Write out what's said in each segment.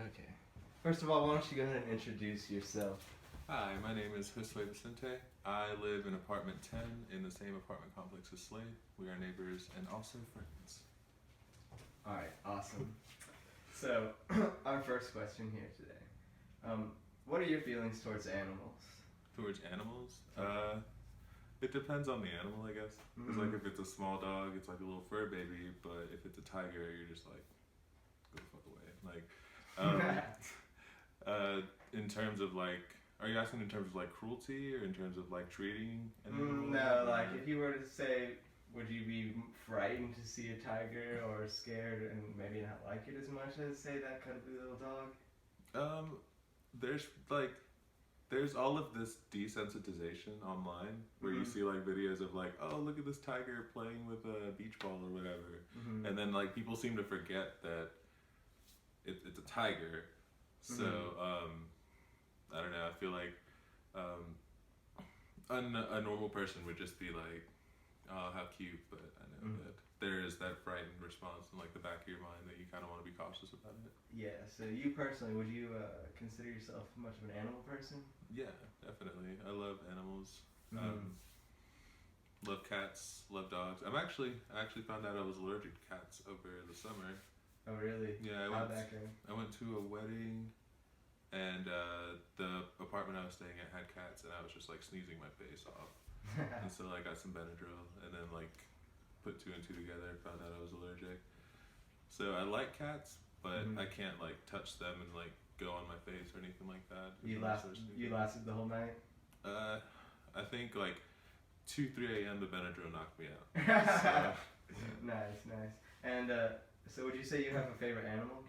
Okay. First of all, why don't you go ahead and introduce yourself? Hi, my name is Josue Vicente. I live in apartment 10 in the same apartment complex as Slade. We are neighbors and also friends. Alright, awesome. So, our first question here today. What are your feelings towards animals? Towards animals, it depends on the animal, I guess. Because like if it's a small dog, it's like a little fur baby. But if it's a tiger, you're just like, go the fuck away. Like, in terms of like, are you asking in terms of like cruelty or in terms of like treating an animal? No, like if you were to say, would you be frightened to see a tiger or scared and maybe not like it as much as say that cuddly little dog? There's like there's all of this desensitization online where you see like videos of like, oh, look at this tiger playing with a beach ball or whatever, and then like people seem to forget that it's a tiger. So I don't know, I feel like a normal person would just be like, oh, how cute, but I know that there is that frightened response in like the back of your mind that you kind of want to be cautious about it. Yeah, so you personally, would you consider yourself much of an animal person? Yeah, definitely. I love animals. Love cats, love dogs. I actually found out I was allergic to cats over the summer. Oh, really? Yeah, How'd that go? I went to a wedding, and the apartment I was staying at had cats, and I was just like sneezing my face off. And so like, I got some Benadryl, and then like put two and two together, found out I was allergic. So I like cats, but I can't like touch them and like go on my face or anything like that. You lasted the whole night? I think like 2-3 a.m. the Benadryl knocked me out. So, yeah. Nice. And so would you say you have a favorite animal?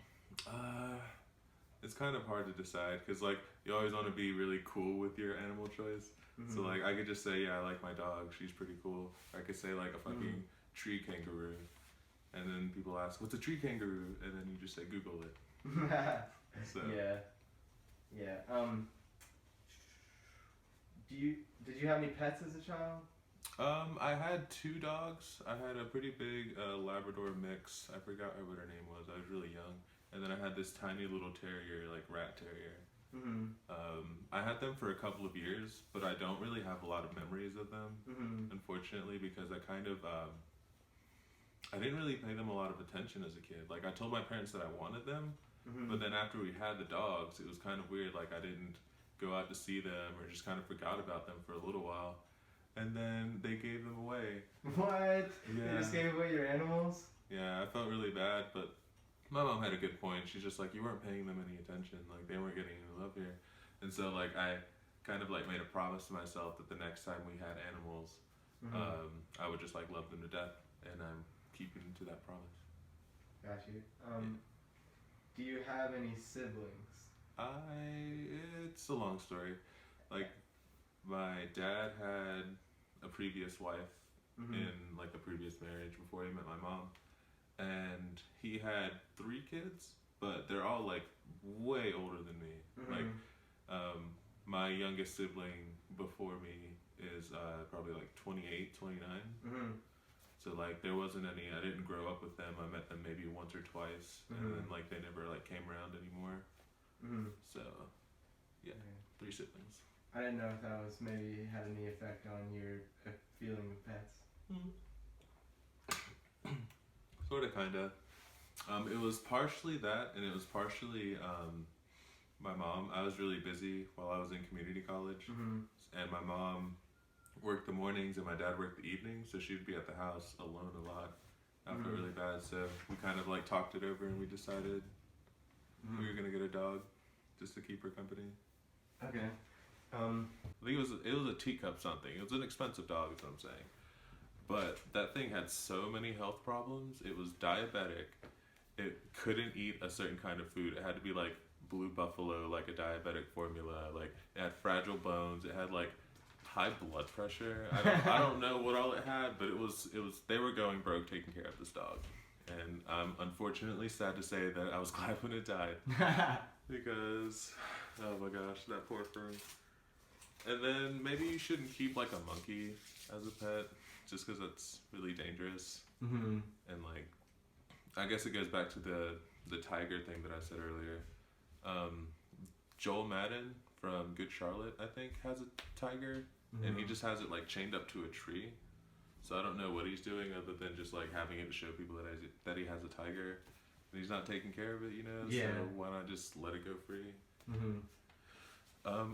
It's kind of hard to decide because like you always want to be really cool with your animal choice. So like I could just say, yeah, I like my dog, she's pretty cool. Or I could say like a fucking tree kangaroo, and then people ask, what's a tree kangaroo? And then you just say, Google it. So yeah. Did you have any pets as a child? I had 2 dogs. I had a pretty big Labrador mix. I forgot what her name was. I was really young. And then I had this tiny little terrier, like rat terrier. I had them for a couple of years, but I don't really have a lot of memories of them, unfortunately, because I kind of I didn't really pay them a lot of attention as a kid. Like I told my parents that I wanted them, but then after we had the dogs, it was kind of weird. Like I didn't go out to see them or just kind of forgot about them for a little while. And then they gave them away. What? Yeah. You just gave away your animals? Yeah, I felt really bad, but my mom had a good point. She's just like, you weren't paying them any attention. Like they weren't getting any love here. And so like I kind of like made a promise to myself that the next time we had animals, I would just like love them to death, and I'm keeping to that promise. Got you. Do you have any siblings? It's a long story. Like my dad had a previous wife in like a previous marriage before he met my mom, and he had 3 kids, but they're all like way older than me. Like my youngest sibling before me is probably like 28, 29. So like there wasn't any, I didn't grow up with them. I met them maybe once or twice, and then like they never like came around anymore. So yeah, 3 siblings. I didn't know if that was maybe had any effect on your feeling of pets. Sort of, kind of. It was partially that, and it was partially my mom. I was really busy while I was in community college, and my mom worked the mornings and my dad worked the evenings, so she'd be at the house alone a lot. I felt really bad, so we kind of like talked it over and we decided we were gonna get a dog just to keep her company. Okay. I think it was a teacup something. It was an expensive dog, is what I'm saying. But that thing had so many health problems. It was diabetic. It couldn't eat a certain kind of food. It had to be like Blue Buffalo, like a diabetic formula. Like it had fragile bones. It had like high blood pressure. I don't know what all it had, but it was they were going broke taking care of this dog. And I'm unfortunately sad to say that I was glad when it died. Because, oh my gosh, that poor thing. And then maybe you shouldn't keep like a monkey as a pet, just because it's really dangerous. And like, I guess it goes back to the tiger thing that I said earlier. Joel Madden from Good Charlotte, I think, has a tiger, and he just has it like chained up to a tree. So I don't know what he's doing other than just like having it to show people that he has a tiger, and he's not taking care of it, you know. Yeah. So why not just let it go free? Mm-hmm.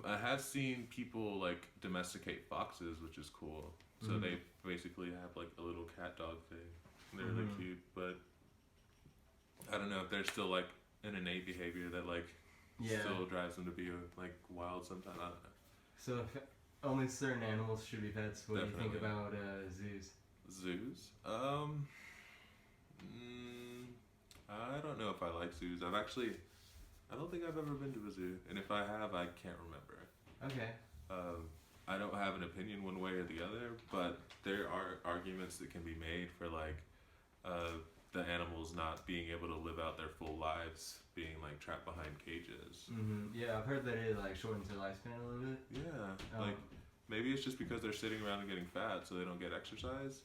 I have seen people like domesticate foxes, which is cool. So they basically have like a little cat dog thing. And they're really cute, but I don't know if there's still like an innate behavior that like still drives them to be like wild sometimes. I don't know. So if only certain animals should be pets, what do you think about zoos? Zoos? I don't know if I like zoos. I don't think I've ever been to a zoo, and if I have, I can't remember. Okay. I don't have an opinion one way or the other, but there are arguments that can be made for like the animals not being able to live out their full lives, being like trapped behind cages. Yeah, I've heard that it like shortens their lifespan a little bit. Yeah, like maybe it's just because they're sitting around and getting fat, so they don't get exercise.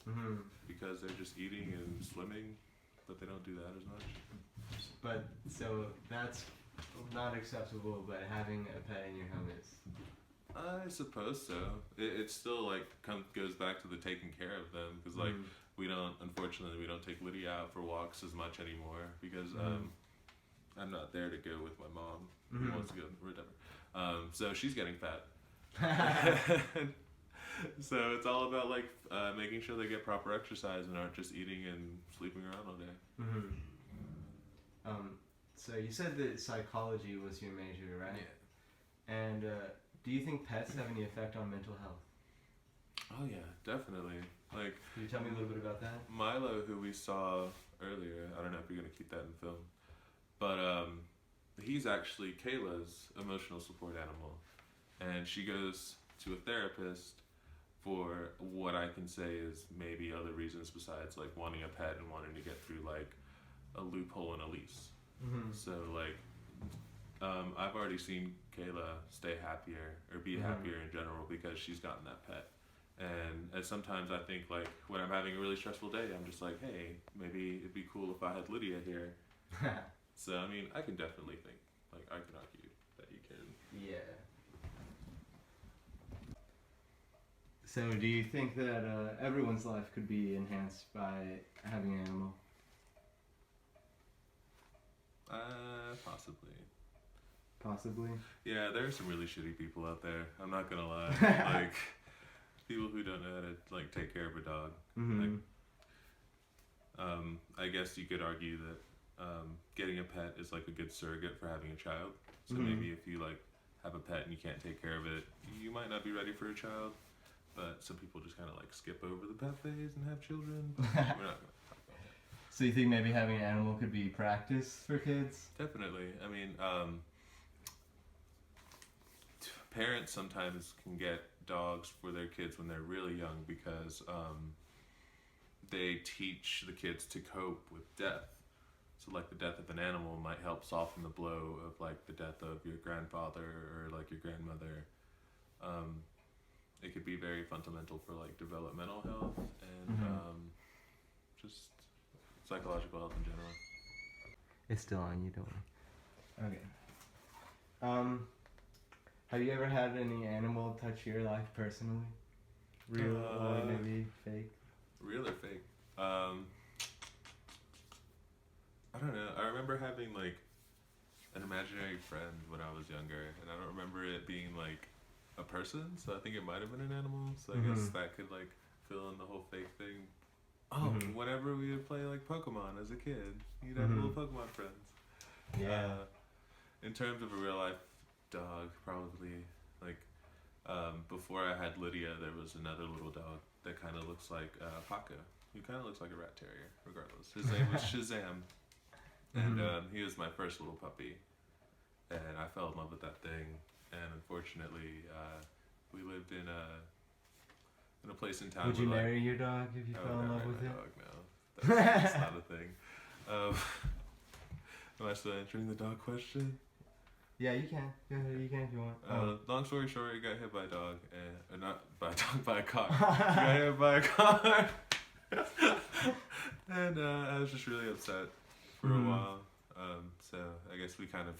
Because they're just eating and swimming, but they don't do that as much. But so that's not acceptable, but having a pet in your home is. I suppose so. It still like goes back to the taking care of them, because like unfortunately we don't take Lydia out for walks as much anymore because I'm not there to go with my mom who wants to go whatever. So she's getting fat. So it's all about like making sure they get proper exercise and aren't just eating and sleeping around all day. So you said that psychology was your major, right? Yeah. And do you think pets have any effect on mental health? Oh yeah, definitely. Like, can you tell me a little bit about that? Milo, who we saw earlier, I don't know if you're gonna keep that in film, but he's actually Kayla's emotional support animal, and she goes to a therapist for what I can say is maybe other reasons besides like wanting a pet and wanting to get through like a loophole in a lease. So like I've already seen Kayla stay happier or be happier in general because she's gotten that pet. And sometimes I think like when I'm having a really stressful day, I'm just like, hey, maybe it'd be cool if I had Lydia here. So I mean, I can definitely think, like, I can argue that you can. Yeah. So do you think that everyone's life could be enhanced by having an animal? Possibly. Possibly? Yeah, there are some really shitty people out there. I'm not gonna lie. Like, people who don't know how to, like, take care of a dog. Like, I guess you could argue that getting a pet is, like, a good surrogate for having a child. So maybe if you, like, have a pet and you can't take care of it, you might not be ready for a child. But some people just kind of, like, skip over the pet phase and have children. But we're not gonna. So you think maybe having an animal could be practice for kids? Definitely. I mean, parents sometimes can get dogs for their kids when they're really young because they teach the kids to cope with death. So like the death of an animal might help soften the blow of like the death of your grandfather or like your grandmother. It could be very fundamental for like developmental health and just psychological health in general. It's still on you, don't worry. Okay. Have you ever had any animal touch your life personally? Real or maybe fake? Real or fake? I don't know. I remember having like an imaginary friend when I was younger, and I don't remember it being like a person, so I think it might have been an animal, so I guess that could like fill in the whole fake thing. Oh, whenever we would play like Pokemon as a kid, you'd have little Pokemon friends. Yeah. In terms of a real life dog, probably like before I had Lydia, there was another little dog that kind of looks like Paco. He kind of looks like a rat terrier, regardless. His name was Shazam, and he was my first little puppy, and I fell in love with that thing. And unfortunately, we lived in a place in town. Would you marry your dog if you fell in love with it? No, that's not a thing. Am I still answering the dog question? Yeah, you can. Yeah, you can if you want. Long story short, he got hit by a dog, and not by a dog, by a car. He got hit by a car, and I was just really upset for a while. So I guess we kind of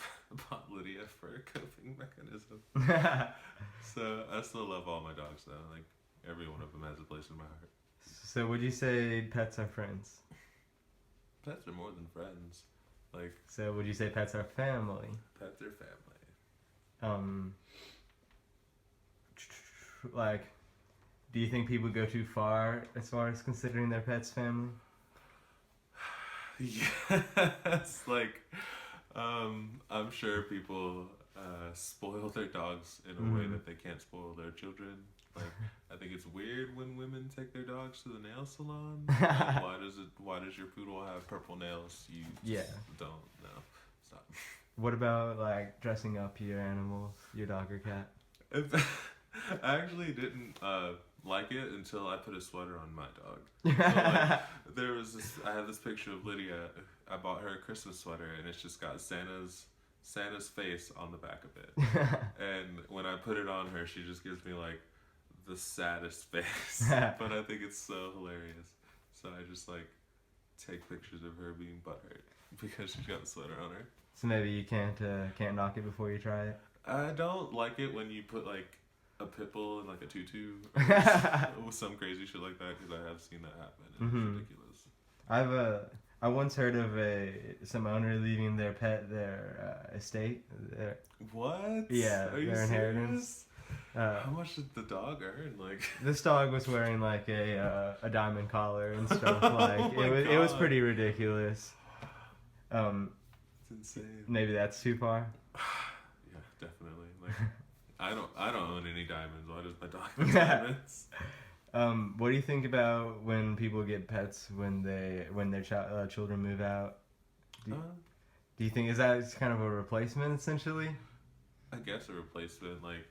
bought Lydia for a coping mechanism. So I still love all my dogs though. Like every one of them has a place in my heart. So would you say pets are friends? Pets are more than friends. Like So would you say pets are family? pets are family. Like, do you think people go too far as considering their pets family? Yes, like I'm sure people spoil their dogs in a way that they can't spoil their children. Like I think it's weird when women take their dogs to the nail salon. Like, why does your poodle have purple nails? You just don't know. Stop. What about like dressing up your animals, your dog or cat? I actually didn't like it until I put a sweater on my dog. So, like, there was this. I have this picture of Lydia. I bought her a Christmas sweater, and it's just got Santa's face on the back of it. And when I put it on her, she just gives me like the saddest face. But I think it's so hilarious. So I just like take pictures of her being butthurt because she's got the sweater on her. So maybe you can't knock it before you try it. I don't like it when you put like a pit bull in like a tutu or some crazy shit like that, because I have seen that happen. It's ridiculous. I once heard of some owner leaving their pet their estate. What? Yeah, are you their inheritance. How much did the dog earn? Like this dog was wearing like a diamond collar and stuff. Like Oh it was pretty ridiculous. It's insane. Maybe that's too far. Yeah, definitely. Like I don't own any diamonds. Why does my dog have diamonds? What do you think about when people get pets when their children move out? Do you think is that kind of a replacement essentially? I guess a replacement. Like,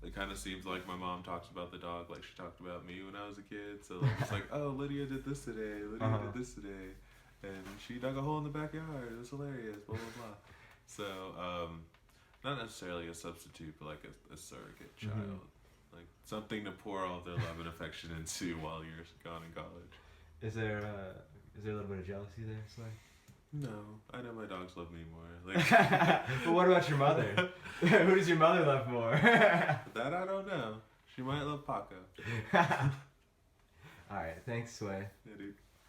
it kind of seems like my mom talks about the dog like she talked about me when I was a kid. So like, it's like, oh, Lydia did this today. Lydia did this today, and she dug a hole in the backyard. It was hilarious. Blah blah blah. So not necessarily a substitute, but like a surrogate child. Like something to pour all their love and affection into while you're gone in college. Is there a little bit of jealousy there, Slay? No, I know my dogs love me more. Like, but what about your mother? Who does your mother love more? That I don't know. She might love Paco. All right, thanks, Sway. Yeah, dude.